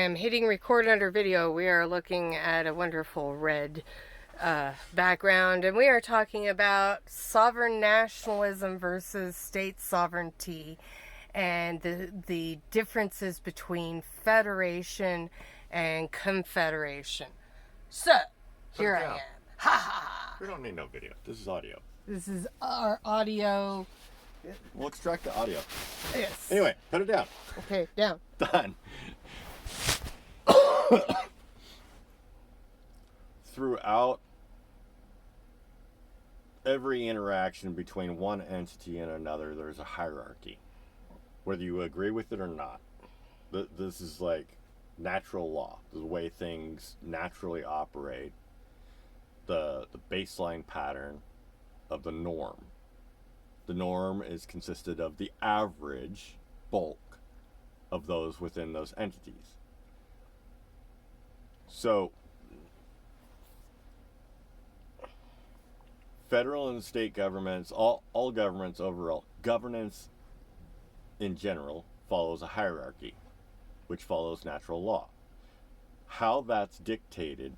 am hitting record under video. We are looking at a wonderful red background, and we are talking about sovereign nationalism versus state sovereignty and the differences between federation and confederation. So, here I am. Ha ha ha. We don't need no video. This is audio. This is our audio. We'll extract the audio. Yes. Anyway, put it down. Okay, down. Done. Throughout every interaction between one entity and another, there's a hierarchy. Whether you agree with it or not. This is like natural law. The way things naturally operate. The baseline pattern of the norm. The norm is consisted of the average bulk of those within those entities. So, federal and state governments, all governments overall, governance in general follows a hierarchy, which follows natural law. How that's dictated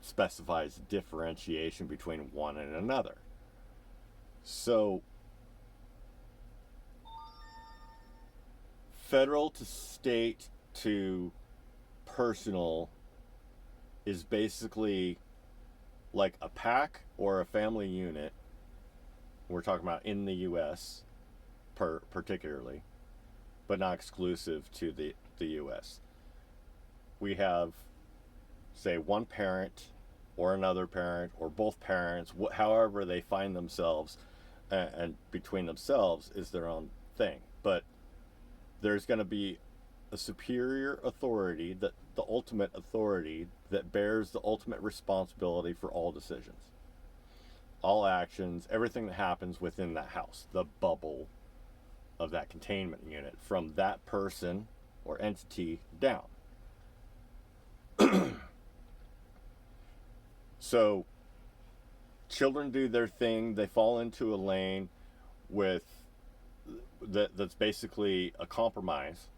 specifies differentiation between one and another. So, federal to state to personal is basically like a pack or a family unit. We're talking about in the U.S. particularly, but not exclusive to the U.S. We have, say, one parent or another parent or both parents, however they find themselves, and between themselves is their own thing. But there's going to be a superior authority, the ultimate authority that bears the ultimate responsibility for all decisions, all actions, everything that happens within that house, the bubble of that containment unit, from that person or entity down. So, children do their thing. They fall into a lane that's basically a compromise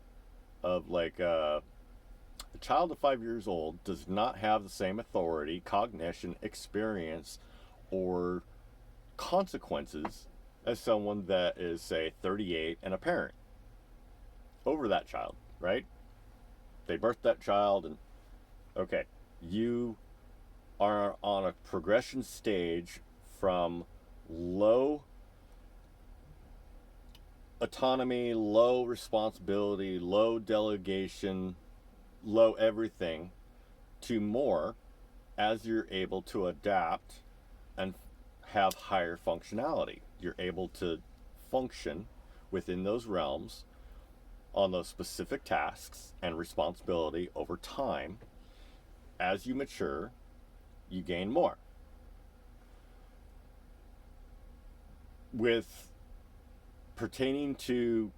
of like a child of 5 years old does not have the same authority, cognition, experience, or consequences as someone that is, say, 38 and a parent over that child, right? They birthed that child, and okay, you are on a progression stage from low autonomy, low responsibility, low delegation, low everything, to more as you're able to adapt and have higher functionality. You're able to function within those realms on those specific tasks and responsibility over time. As you mature, you gain more. With pertaining to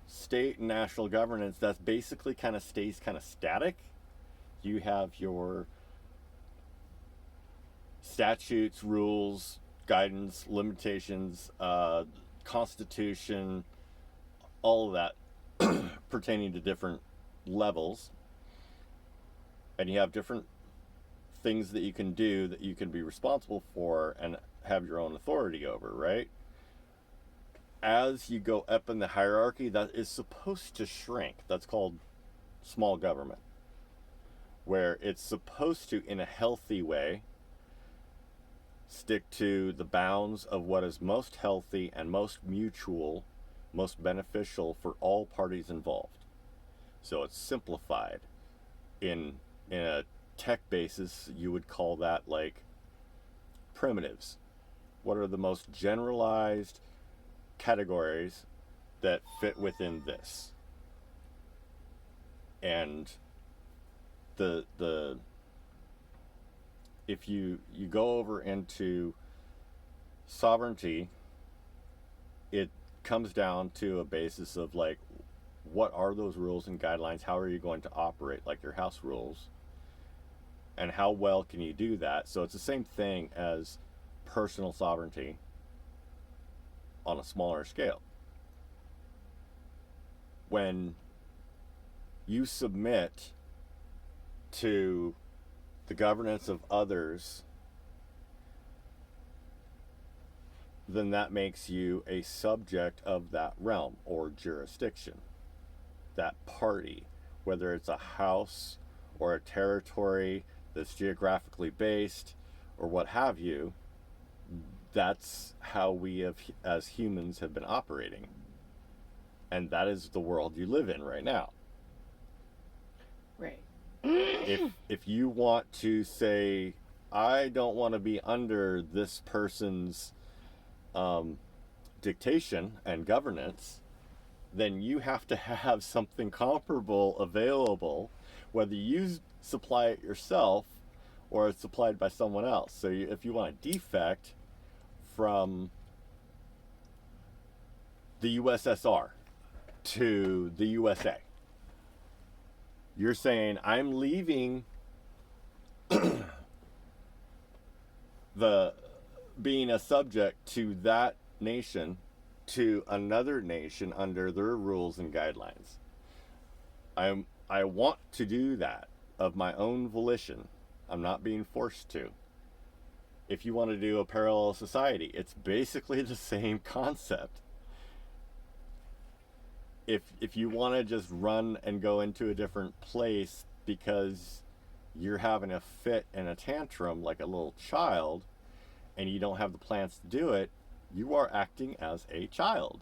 state and national governance, that's basically kind of stays kind of static. You have your statutes, rules, guidance, limitations, constitution, all of that pertaining to different levels. And you have different things that you can do that you can be responsible for and have your own authority over, right? As you go up in the hierarchy, that is supposed to shrink. That's called small government, where it's supposed to, in a healthy way, stick to the bounds of what is most healthy and most mutual, most beneficial for all parties involved. So it's simplified. In a tech basis, you would call that like primitives. What are the most generalized categories that fit within this? And the if you go over into sovereignty, it comes down to a basis of like, what are those rules and guidelines? How are you going to operate, like your house rules? And how well can you do that? So it's the same thing as personal sovereignty on a smaller scale. When you submit to the governance of others, then that makes you a subject of that realm or jurisdiction, that party, whether it's a house or a territory that's geographically based or what have you. That's how we have, as humans, have been operating. And that is the world you live in right now. Right. If you want to say, I don't want to be under this person's dictation and governance, then you have to have something comparable available, whether you supply it yourself or it's supplied by someone else. So if you want a defect from the USSR to the USA, you're saying, I'm leaving the being a subject to that nation to another nation under their rules and guidelines. I want to do that of my own volition. I'm not being forced to. If you want to do a parallel society, it's basically the same concept. If you want to just run and go into a different place because you're having a fit and a tantrum like a little child and you don't have the plans to do it, you are acting as a child.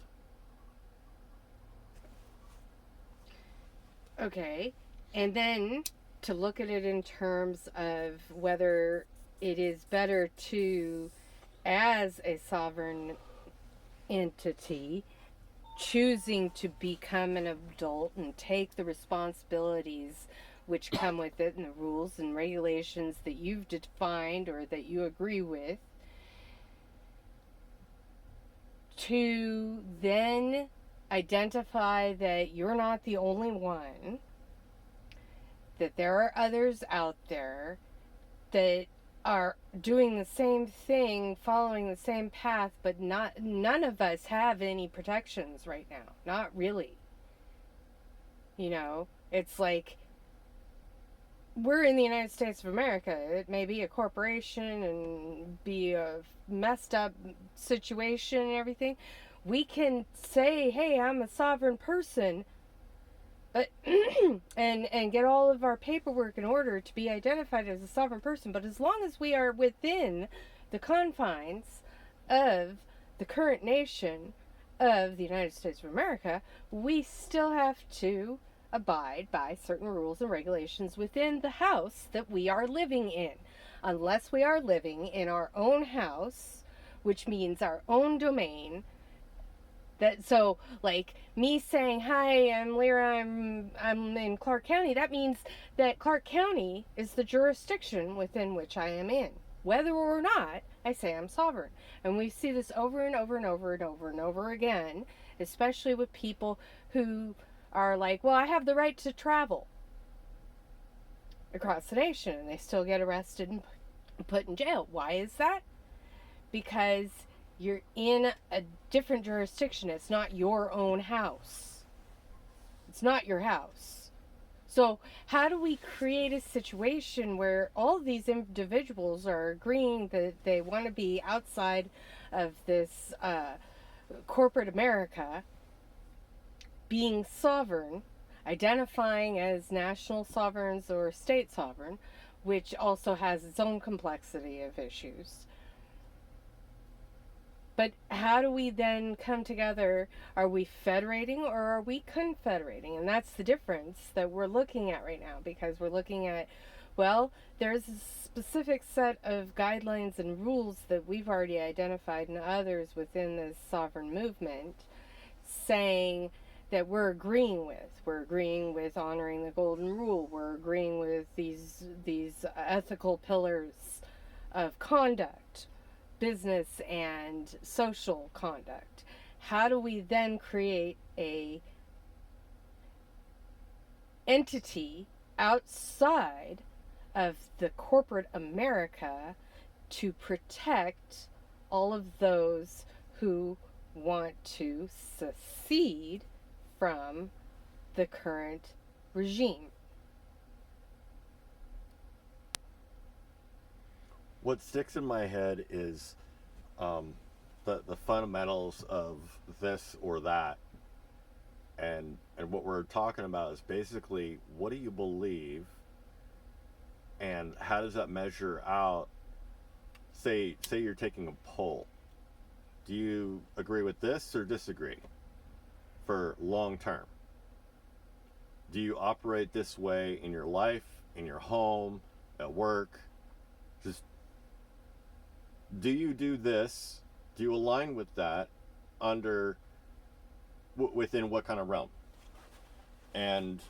Okay. And then to look at it in terms of whether it is better to, as a sovereign entity, choosing to become an adult and take the responsibilities which come with it and the rules and regulations that you've defined or that you agree with, to then identify that you're not the only one, that there are others out there that are doing the same thing, following the same path, but none of us have any protections right now. Not really. You know, it's like we're in the United States of America. It may be a corporation and be a messed up situation and everything. We can say, hey, I'm a sovereign person, and get all of our paperwork in order to be identified as a sovereign person. But as long as we are within the confines of the current nation of the United States of America, we still have to abide by certain rules and regulations within the house that we are living in. Unless we are living in our own house, which means our own domain. So, like me saying, hi, I'm Lyra, I'm in Clark County, that means that Clark County is the jurisdiction within which I am in. Whether or not I say I'm sovereign. And we see this over and over and over and over and over again, especially with people who are like, well, I have the right to travel across the nation, and they still get arrested and put in jail. Why is that? Because you're in a different jurisdiction. It's not your own house. It's not your house. So how do we create a situation where all of these individuals are agreeing that they want to be outside of this corporate America, being sovereign, identifying as national sovereigns or state sovereign, which also has its own complexity of issues? But how do we then come together? Are we federating or are we confederating? And that's the difference that we're looking at right now, because we're looking at, well, there's a specific set of guidelines and rules that we've already identified and others within this sovereign movement saying that we're agreeing with. We're agreeing with honoring the golden rule. We're agreeing with these ethical pillars of conduct, business and social conduct. How do we then create a entity outside of the corporate America to protect all of those who want to secede from the current regime. What sticks in my head is the fundamentals of this or that, and what we're talking about is basically, what do you believe, and how does that measure out? Say you're taking a poll. Do you agree with this or disagree for long term? Do you operate this way in your life, in your home, at work? Just, do you do this? Do you align with that under within what kind of realm? And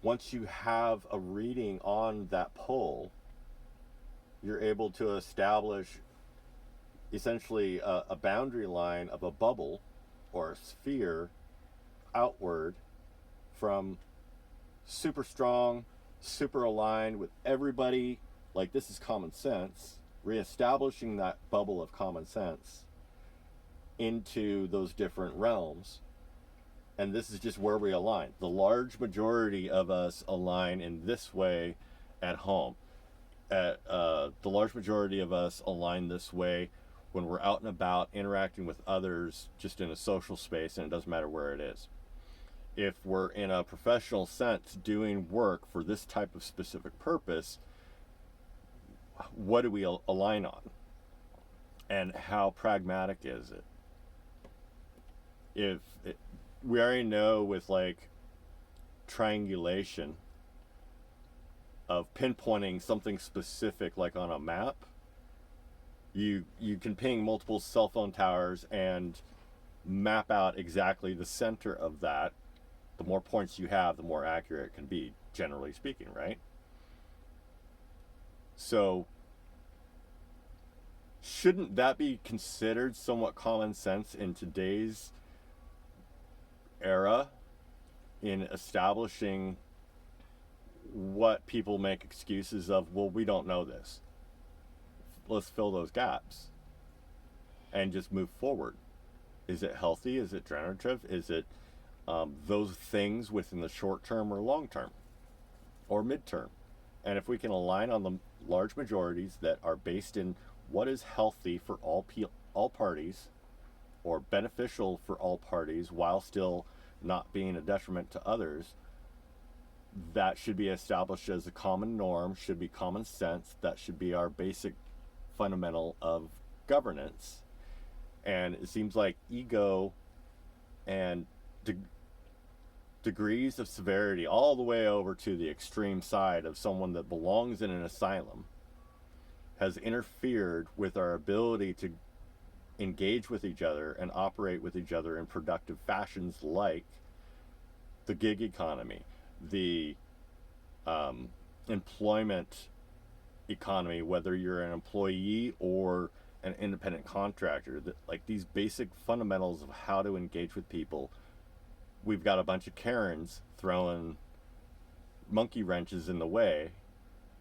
once you have a reading on that poll, you're able to establish essentially a boundary line of a bubble or a sphere outward from super strong, super aligned with everybody, like this is common sense, reestablishing that bubble of common sense into those different realms. And this is just where we align. The large majority of us align in this way at home. The large majority of us align this way when we're out and about interacting with others, just in a social space, and it doesn't matter where it is. If we're in a professional sense doing work for this type of specific purpose, what do we align on? And how pragmatic is it? We already know with like triangulation of pinpointing something specific, like on a map, you can ping multiple cell phone towers and map out exactly the center of that. The more points you have, the more accurate it can be, generally speaking, right? So shouldn't that be considered somewhat common sense in today's era in establishing what people make excuses of? Well, we don't know this. Let's fill those gaps and just move forward. Is it healthy? Is it generative? Is it those things within the short term or long term or midterm? And if we can align on the large majorities that are based in what is healthy for all parties, or beneficial for all parties, while still not being a detriment to others, that should be established as a common norm, should be common sense. That should be our basic fundamental of governance. And it seems like ego and degrees of severity, all the way over to the extreme side of someone that belongs in an asylum, has interfered with our ability to engage with each other and operate with each other in productive fashions, like the gig economy, the employment economy, whether you're an employee or an independent contractor. That, like, these basic fundamentals of how to engage with people, we've got a bunch of Karens throwing monkey wrenches in the way,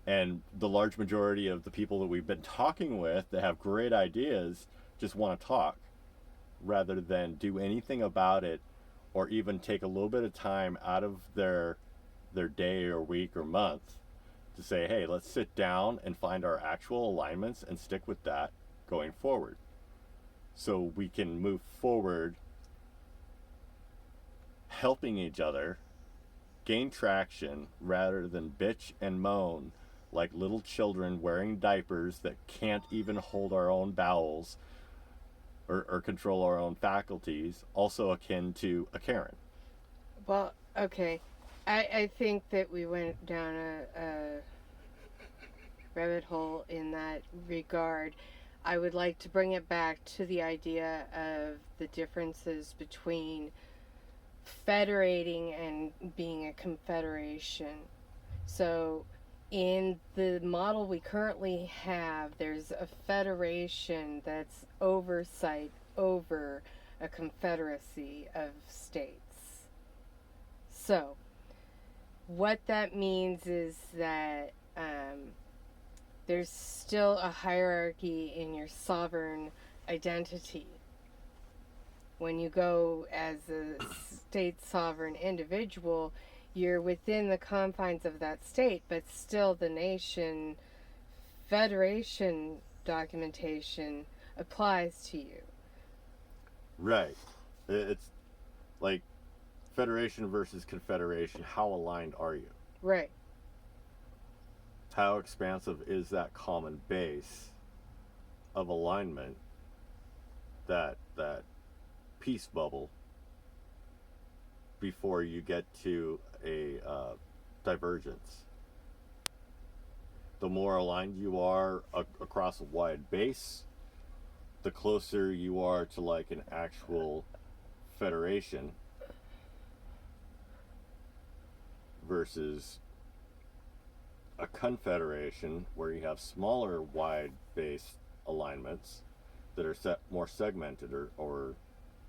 and the large majority of the people that we've been talking with that have great ideas just want to talk rather than do anything about it, or even take a little bit of time out of their day or week or month to say, hey, let's sit down and find our actual alignments and stick with that going forward, so we can move forward helping each other gain traction rather than bitch and moan like little children wearing diapers that can't even hold our own bowels or control our own faculties, also akin to a Karen. Well, okay. I think that we went down a rabbit hole in that regard. I would like to bring it back to the idea of the differences between federating and being a confederation. So in the model we currently have, there's a federation that's oversight over a confederacy of states. So what that means is that there's still a hierarchy in your sovereign identity. When you go as a state sovereign individual, you're within the confines of that state, but still the nation federation documentation applies to you. Right. It's like federation versus confederation. How aligned are you? Right. How expansive is that common base of alignment, that peace bubble, before you get to a divergence? The more aligned you are across a wide base, the closer you are to like an actual federation versus a confederation where you have smaller wide base alignments that are more segmented or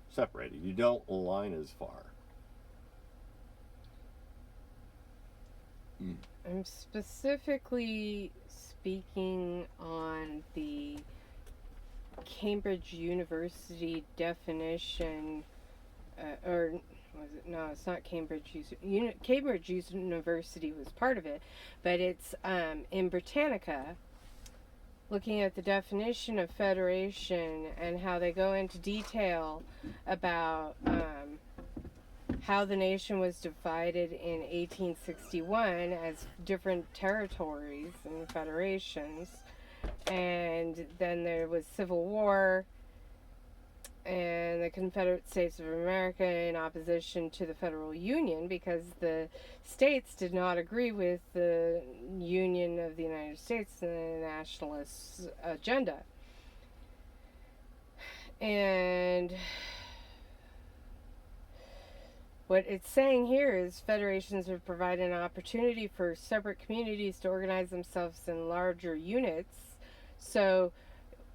separated. You don't align as far. I'm specifically speaking on the Cambridge University definition, or was it? No, it's not Cambridge. Cambridge University was part of it, but it's in Britannica, looking at the definition of federation and how they go into detail about how the nation was divided in 1861 as different territories and federations. And then there was Civil War and the Confederate States of America in opposition to the Federal Union because the states did not agree with the Union of the United States and the nationalist agenda. And what it's saying here is federations would provide an opportunity for separate communities to organize themselves in larger units. So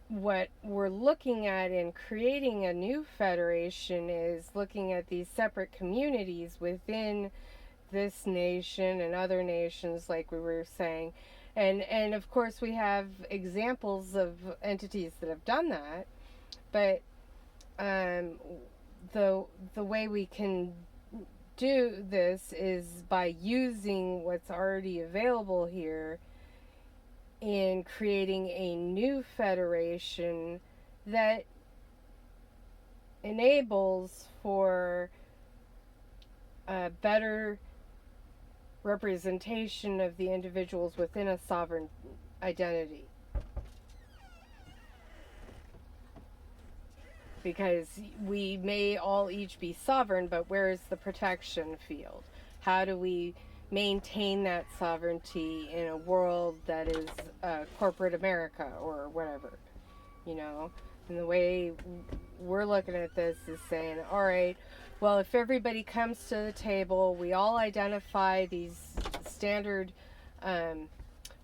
what we're looking at in creating a new federation is looking at these separate communities within this nation and other nations, like we were saying. And of course we have examples of entities that have done that, but the way we can do this is by using what's already available here in creating a new federation that enables for a better representation of the individuals within a sovereign identity. Because we may all each be sovereign, but where is the protection field? How do we maintain that sovereignty in a world that is corporate America or whatever, you know? And the way we're looking at this is saying, all right, well, if everybody comes to the table, we all identify these standard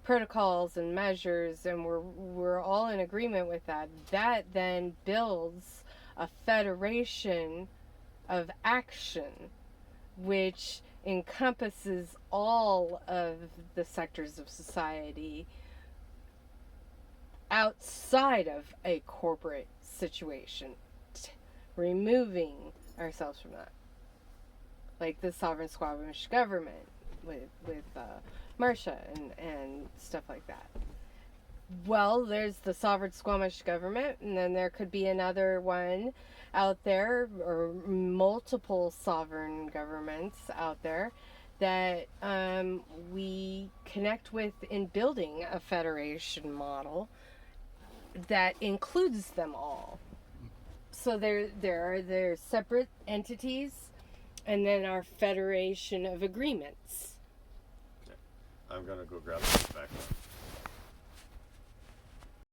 protocols and measures, and we're all in agreement with that, that then builds a federation of action which encompasses all of the sectors of society outside of a corporate situation, removing ourselves from that, like the sovereign Squamish government with Marcia and stuff like that. Well, there's the sovereign Squamish government, and then there could be another one out there, or multiple sovereign governments out there that we connect with in building a federation model that includes them all. So there are separate entities, and then our federation of agreements. Okay. I'm gonna go grab this back.